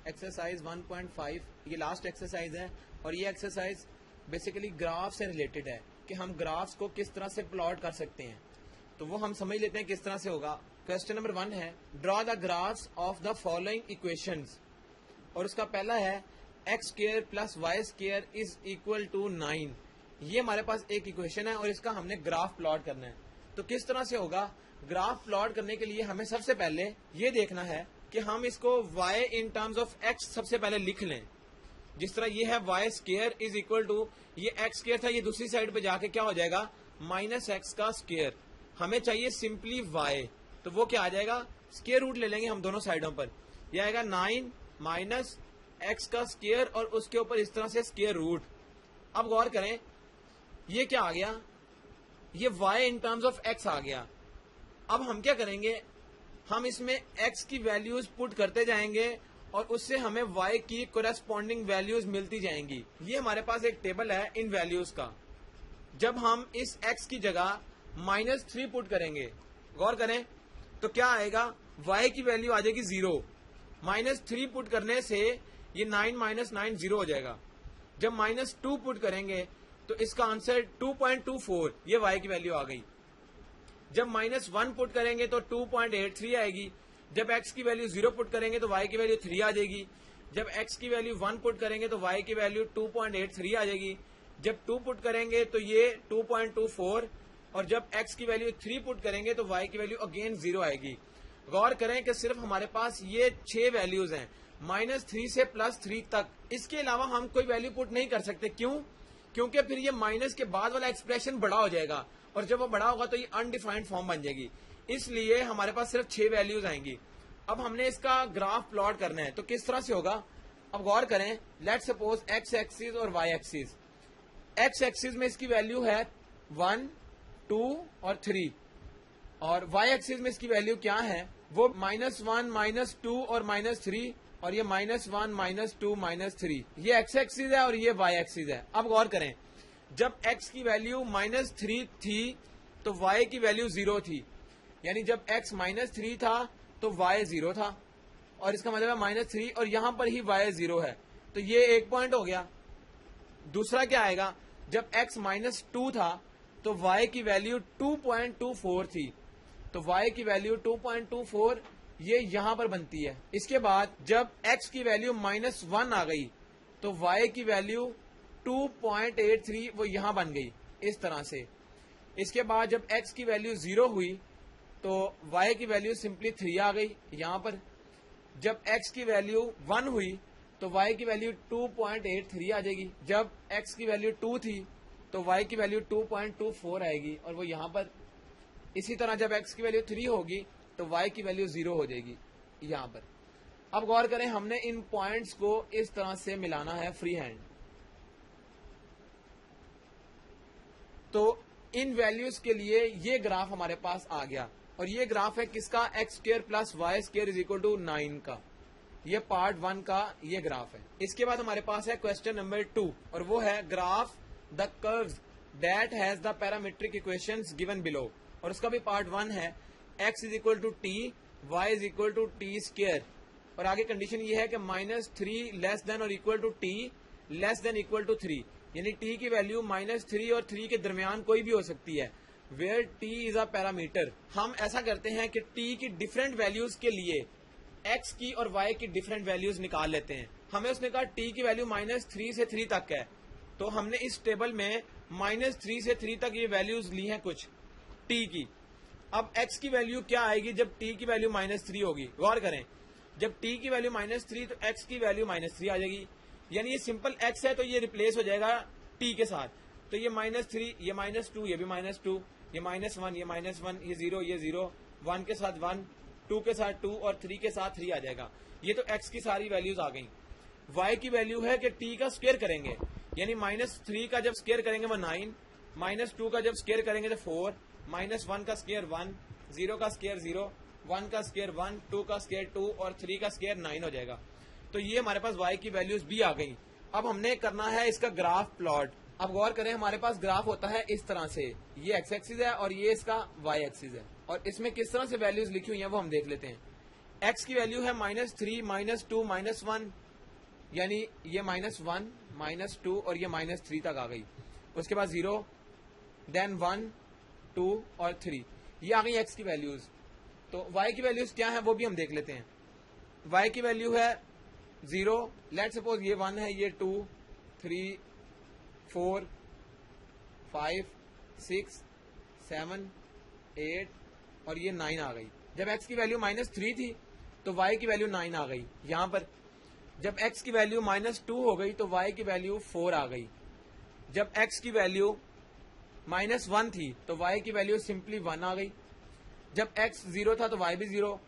Exercise 1.5 ये last exercise है और ये एक्सरसाइज बेसिकली ग्राफ से रिलेटेड है कि हम ग्राफ्स को किस तरह से प्लॉट कर सकते हैं। तो वो हम समझ लेते हैं किस तरह से होगा। क्वेश्चन नंबर 1 है draw the graphs of the following equations और उसका पहला है X square plus Y square is equal to 9। ये हमारे पास एक इक्वेशन है और इसका हमने ग्राफ प्लॉट करना है। तो किस तरह से होगा, ग्राफ प्लॉट करने के लिए हमें सबसे पहले ये देखना है कि हम इसको y in terms of x सबसे पहले लिख लें। जिस तरह ये है y square is equal to, ये x स्क्वायर था, ये दूसरी साइड पे जाके क्या हो जाएगा माइनस एक्स का स्क्वायर। हमें चाहिए सिंपली y, तो वो क्या आ जाएगा, स्क्वायर रूट ले लेंगे हम दोनों साइडों पर। ये आएगा 9 माइनस एक्स का स्क्वायर और उसके ऊपर इस तरह से स्क्वायर रूट। अब गौर करें ये क्या आ गया, ये y in terms of x आ गया। अब हम क्या करेंगे, हम इसमें x की वैल्यूज पुट करते जाएंगे और उससे हमें y की कोरेस्पॉन्डिंग वैल्यूज मिलती जाएंगी। ये हमारे पास एक टेबल है इन वैल्यूज का। जब हम इस x की जगह -3 पुट करेंगे, गौर करें तो क्या आएगा, y की वैल्यू आ जाएगी 0। -3 पुट करने से ये 9 माइनस 9 0 हो जाएगा। जब -2 पुट करेंगे तो इसका आंसर 2.24, ये y की वैल्यू आ गई। जब -1 पुट करेंगे तो 2.83 आएगी। जब x की वैल्यू 0 पुट करेंगे तो y की वैल्यू 3 आ जाएगी। जब x की वैल्यू 1 पुट करेंगे तो y की वैल्यू 2.83 आ जाएगी। जब 2 पुट करेंगे तो ये 2.24 और जब x की वैल्यू 3 पुट करेंगे तो y की वैल्यू अगेन 0 आएगी। गौर करें कि सिर्फ हमारे पास ये 6 वैल्यूज हैं, -3 से +3 तक। इसके अलावा हम कोई वैल्यू पुट नहीं कर सकते। क्यों? क्योंकि फिर ये माइनस के बाद वाला एक्सप्रेशन बड़ा हो जाएगा और जब वो बड़ा होगा तो ये अनडिफाइंड फॉर्म बन जाएगी। इसलिए हमारे पास सिर्फ 6 वैल्यूज आएंगी। अब हमने इसका ग्राफ प्लॉट करना है, तो किस तरह से होगा। अब गौर करें, लेट्स सपोज x एक्सिस और y एक्सिस। x एक्सिस में इसकी वैल्यू है 1, 2 और 3 और y एक्सिस में इसकी वैल्यू क्या है, वो -1, -2 और -3 और ये -1, -2, -3। ये x एक्सिस है और ये y एक्सिस है। अब गौर करें, जब x की वैल्यू -3 थी तो y की वैल्यू 0 थी, यानी जब x -3 था तो y 0 था और इसका मतलब है -3 और यहां पर ही y 0 है। तो ये एक पॉइंट हो गया। दूसरा क्या आएगा, जब x -2 था तो y की वैल्यू 2.24 थी, तो y की वैल्यू 2.24 ये यहां पर बनती है। इसके बाद जब x की वैल्यू -1 आ गई तो y की वैल्यू 2.83 वो यहां बन गई इस तरह से। इसके बाद जब x की वैल्यू 0 हुई तो y की वैल्यू सिंपली 3 आ गई यहां पर। जब x की वैल्यू 1 हुई तो y की वैल्यू 2.83 आ जाएगी। जब x की वैल्यू 2 थी तो y की वैल्यू 2.24 आएगी और वो यहां पर। इसी तरह जब x की वैल्यू 3 होगी तो y की वैल्यू 0 हो जाएगी यहां पर। अब गौर करें, हमने इन पॉइंट्स को इस तरह से मिलाना है फ्री हैंड। तो इन वैल्यूज के लिए ये ग्राफ हमारे पास आ गया और ये ग्राफ है किसका, X square plus Y square is equal to 9 का। ये पार्ट 1 का ये ग्राफ है। इसके बाद हमारे पास है क्वेश्चन नंबर 2 और वो है graph the curves that has the parametric equations given below और उसका भी पार्ट 1 है, x is equal to T, Y is equal to T square और आगे कंडीशन ये है कि -3 लेस देन और equal to T less than equal to 3, यानी t की वैल्यू -3 और 3 के दरमियान कोई भी हो सकती है, where t is a parameter. हम ऐसा करते हैं कि t की डिफरेंट वैल्यूज के लिए x की और y की डिफरेंट वैल्यूज निकाल लेते हैं। हमें उसने कहा t की वैल्यू -3 से 3 तक है, तो हमने इस टेबल में -3 से 3 तक ये वैल्यूज ली हैं कुछ t की। अब x की वैल्यू क्या आएगी जब t की वैल्यू -3 होगी। गौर करें, जब t की वैल्यू -3 तो x की वैल्यू -3 आ जाएगी, यानी ये सिंपल x है तो ये रिप्लेस हो जाएगा t के साथ। तो ये -3, ये -2, ये भी -2, ये -1, ये -1, ये 0, ये 0, 1 के साथ 1, 2 के साथ 2 और 3 के साथ 3 आ जाएगा। ये तो x की सारी वैल्यूज आ गई। y की वैल्यू है कि t का स्क्वायर करेंगे, यानी -3 का जब स्क्वायर करेंगे वो 9, -2 का जब स्क्वायर करेंगे तो 4, -1 का स्क्वायर 1, 0 का स्क्वायर 0, 1 का स्क्वायर 1, 2 का स्क्वायर 2 और 3 का स्क्वायर 9 हो जाएगा। तो ये हमारे पास y की वैल्यूज भी आ गई। अब हमने करना है इसका ग्राफ प्लॉट। अब गौर करें, हमारे पास ग्राफ होता है इस तरह से, ये x एक्सिस है और ये इसका y एक्सिस है और इसमें किस तरह से वैल्यूज लिखी हुई हैं वो हम देख लेते हैं। x की वैल्यू है -3, -2, -1, यानी ये -1, -2 और ये -3 तक आ गई। उसके बाद 0, देन 1, 2 और 3, ये आ गई x की वैल्यूज। तो y की वैल्यूज क्या है वो भी हम देख लेते हैं। y की वैल्यू है 0, लेट सपोज ये 1 है, ये 2, 3, 4, 5, 6, 7, 8 और ये 9 आ गई। जब x की वैल्यू -3 थी तो y की वैल्यू 9 आ गई। यहां पर जब x की वैल्यू -2 हो गई तो y की वैल्यू 4 आ गई। जब x की वैल्यू -1 थी तो y की वैल्यू सिंपली 1 आ गई। जब x 0 था तो y भी 0।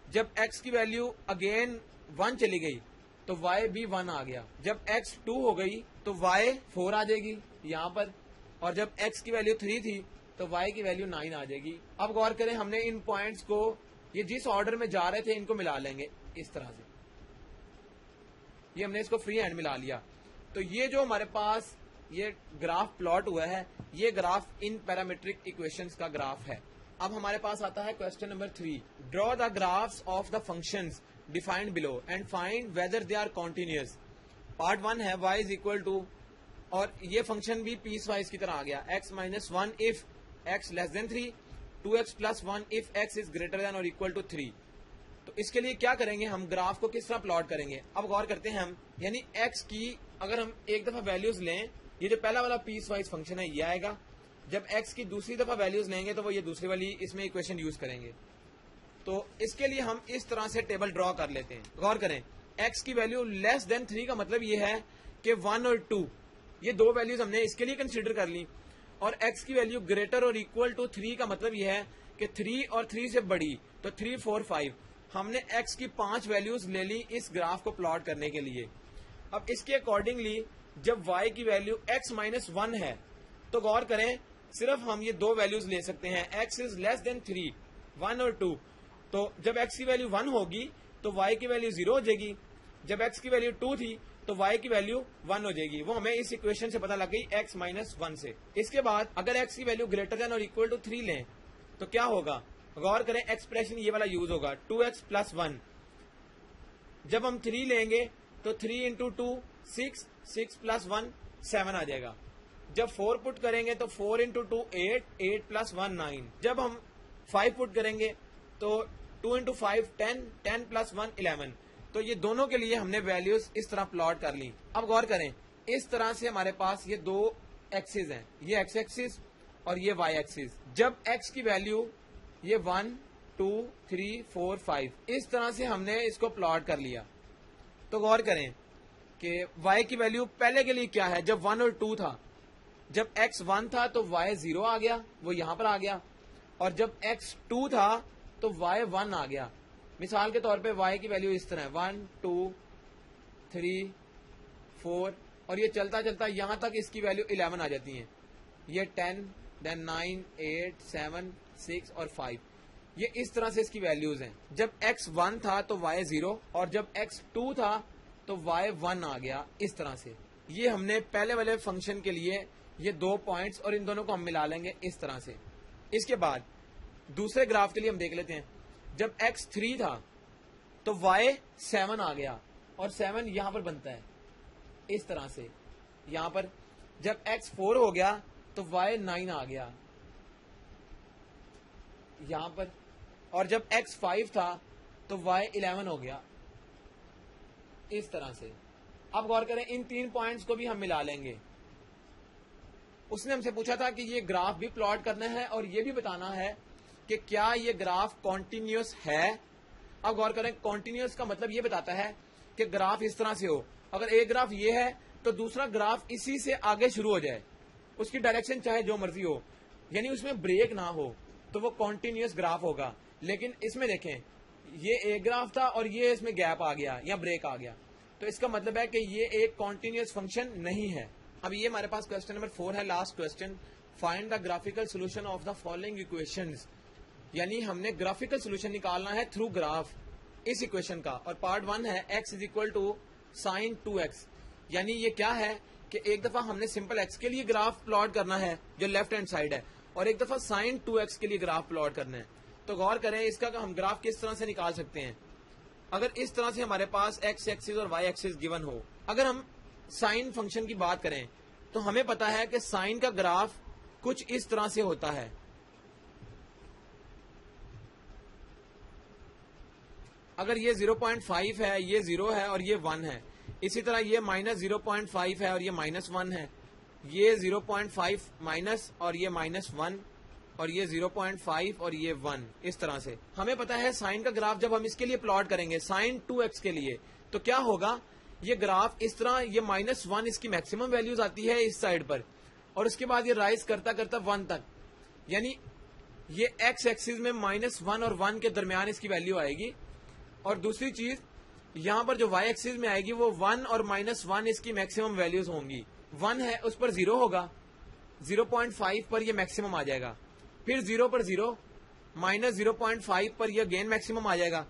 जब x की वैल्यू अगेन 1 चली गई तो y भी 1 आ गया। जब x 2 हो गई तो y 4 आ जाएगी यहां पर, और जब x की वैल्यू 3 थी तो y की वैल्यू 9 आ जाएगी। अब गौर करें, हमने इन पॉइंट्स को ये जिस ऑर्डर में जा रहे थे इनको मिला लेंगे इस तरह से। ये हमने इसको फ्री हैंड मिला लिया। तो ये जो हमारे पास ये ग्राफ प्लॉट हुआ है, ये ग्राफ इन पैरामीट्रिक इक्वेशंस का ग्राफ है। अब हमारे पास आता है question number 3, draw the graphs of the functions defined below and find whether they are continuous. Part 1 है y इज इक्वल टू, और ये फंक्शन भी पीस वाइज की तरह आ गया, x -1 if x less than 3, 2x + 1 if x is greater than और equal to 3। तो इसके लिए क्या करेंगे, हम ग्राफ को किस तरह प्लॉट करेंगे। अब गौर करते हैं हम, यानी x की अगर हम एक दफा वैल्यूज लें, ये जो पहला वाला पीस वाइज फंक्शन है ये आएगा। जब x की दूसरी दफा वैल्यूज लेंगे तो वो ये दूसरी वाली इसमें इक्वेशन यूज करेंगे। तो इसके लिए हम इस तरह से टेबल ड्रॉ कर लेते हैं। गौर करें, x की वैल्यू लेस देन 3 का मतलब ये है कि 1 और 2 ये दो वैल्यूज हमने इसके लिए कंसीडर कर ली, और x की वैल्यू ग्रेटर और इक्वल टू 3 का मतलब ये है कि 3 और 3 से बड़ी, तो 3, 4, 5 हमने x की 5 वैल्यूज ले ली इस ग्राफ को प्लॉट करने के लिए। अब इसके अकॉर्डिंगली जब y की वैल्यू x -1 है तो गौर करें, सिर्फ हम ये दो वैल्यूज ले सकते हैं, x इज लेस देन 3, 1 और 2। तो जब x की वैल्यू 1 होगी तो y की वैल्यू 0 हो जाएगी। जब x की वैल्यू 2 थी तो y की वैल्यू 1 हो जाएगी। वो हमें इस इक्वेशन से पता लग गई x -1 से। इसके बाद अगर x की वैल्यू ग्रेटर देन और इक्वल टू 3 लें तो क्या होगा, गौर करें, एक्सप्रेशन ये वाला यूज होगा, 2x + 1। जब हम 3 लेंगे तो 3 × 2 6, 6 + 1 7 आ जाएगा। जब 4 पुट करेंगे तो 4 × 2 8, 8 + 1 9। जब हम 5 पुट करेंगे तो 2 × 5 10, 10 + 1 11। तो ये दोनों के लिए हमने वैल्यूज इस तरह प्लॉट कर ली। अब गौर करें, इस तरह से हमारे पास ये दो एक्सिस हैं, ये x एक्सिस और ये y एक्सिस। जब x की वैल्यू ये 1, 2, 3, 4, 5 इस तरह से हमने इसको प्लॉट कर लिया। तो गौर करें कि y की वैल्यू पहले के लिए क्या है, जब 1 और 2 था, जब x 1 था तो y 0 आ गया, वो यहां पर आ गया, और जब x 2 था तो y 1 आ गया। मिसाल के तौर पे y की वैल्यू इस तरह है, 1, 2, 3, 4 और ये चलता चलता यहां तक इसकी वैल्यू 11 आ जाती है। ये 10, देन 9, 8, 7, 6 और 5, ये इस तरह से इसकी वैल्यूज हैं। जब x 1 था तो y 0, और जब x 2 था तो y 1 आ गया, इस तरह से। ये हमने पहले वाले फंक्शन के लिए ये दो पॉइंट्स, और इन दोनों को हम मिला लेंगे इस तरह से। इसके बाद दूसरे ग्राफ के लिए हम देख लेते हैं। जब x 3 था तो y 7 आ गया, और 7 यहां पर बनता है इस तरह से यहां पर। जब x 4 हो गया तो y 9 आ गया यहां पर, और जब x 5 था तो y 11 हो गया इस तरह से। अब गौर करें, इन 3 पॉइंट्स को भी हम मिला लेंगे। उसने हमसे पूछा था कि ये ग्राफ भी प्लॉट करना है और ये भी बताना है कि क्या ये ग्राफ कॉन्टिन्यूअस है। अब गौर करें, कॉन्टिन्यूअस का मतलब ये बताता है कि ग्राफ इस तरह से हो। अगर एक ग्राफ ये है तो दूसरा ग्राफ इसी से आगे शुरू हो जाए, उसकी डायरेक्शन चाहे जो मर्जी हो, यानी उसमें ब्रेक ना हो, तो वो कॉन्टिन्यूअस ग्राफ होगा। लेकिन इसमें देखें, ये एक ग्राफ था और ये इसमें गैप आ गया या ब्रेक आ गया, तो इसका मतलब है कि ये एक कॉन्टिन्यूअस फंक्शन नहीं है। अब ये हमारे पास क्वेश्चन नंबर 4 है, last question, find the graphical solution of the following equations. यानी हमने ग्राफिकल सोल्यूशन निकालना है थ्रू ग्राफ इस इक्वेशन का, और पार्ट 1 है x = sin 2x। यानी ये क्या है कि एक दफा हमने सिंपल x के लिए ग्राफ प्लॉट करना है जो लेफ्ट हैंड साइड है, और एक दफा sin 2x के लिए ग्राफ प्लॉट करना है। तो गौर करें इसका हम ग्राफ किस तरह से निकाल सकते हैं। अगर इस तरह से हमारे पास एक्स एक्सिस और वाई एक्सिस गिवन हो, अगर हम साइन फंक्शन की बात करें तो हमें पता है कि साइन का ग्राफ कुछ इस तरह से होता है। अगर ये 0.5 है, ये 0 है और ये 1 है, इसी तरह ये -0.5 है और ये -1 है, ये 0.5 माइनस और ये -1 और ये 0.5 और ये 1, इस तरह से हमें पता है साइन का ग्राफ जब हम इसके लिए प्लॉट करेंगे साइन 2x के लिए तो क्या होगा, ये ग्राफ इस तरह, ये -1 इसकी मैक्सिमम वैल्यूज आती है इस साइड पर और उसके बाद ये राइज करता करता 1 तक, यानी ये x एक्सिस में -1 और 1 के दरमियान इसकी वैल्यू आएगी। और दूसरी चीज यहां पर जो y एक्सिस में आएगी वो 1 और -1 इसकी मैक्सिमम वैल्यूज होंगी। 1 है उस पर 0 होगा, 0.5 पर ये मैक्सिमम आ जाएगा, फिर 0 पर 0, -0.5 पर यह अगेन मैक्सिमम आ जाएगा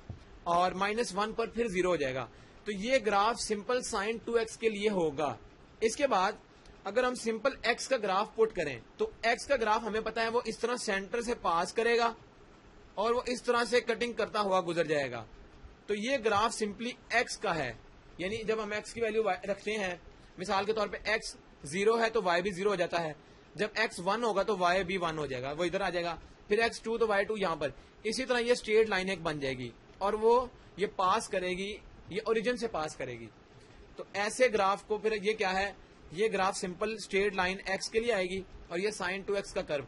और -1 पर फिर 0 हो जाएगा। तो ये ग्राफ सिंपल साइन 2x के लिए होगा। इसके बाद अगर हम सिंपल x का ग्राफ पुट करें तो x का ग्राफ हमें पता है वो इस तरह सेंटर से पास करेगा और वो इस तरह से कटिंग करता हुआ गुजर जाएगा। तो ये ग्राफ सिंपली x का है, यानी जब हम x की वैल्यू रखते हैं, मिसाल के तौर पे x 0 है तो y भी 0 हो जाता है, जब x 1 होगा तो y भी 1 हो जाएगा, वो इधर आ जाएगा, फिर x 2 तो y 2 यहाँ पर। इसी तरह ये स्ट्रेट लाइन एक बन जाएगी और वो ये पास करेगी, ये ओरिजिन से पास करेगी। तो ऐसे ग्राफ को फिर ये क्या है, ये graph simple straight line x के लिए आएगी और ये साइन 2x का कर्व।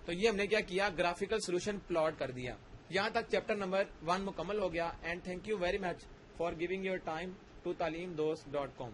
तो ये हमने क्या किया, ग्राफिकल सोल्यूशन प्लॉट कर दिया। यहाँ तक चैप्टर नंबर 1 मुकम्मल हो गया। And thank you very much for giving your time to talimdost.com।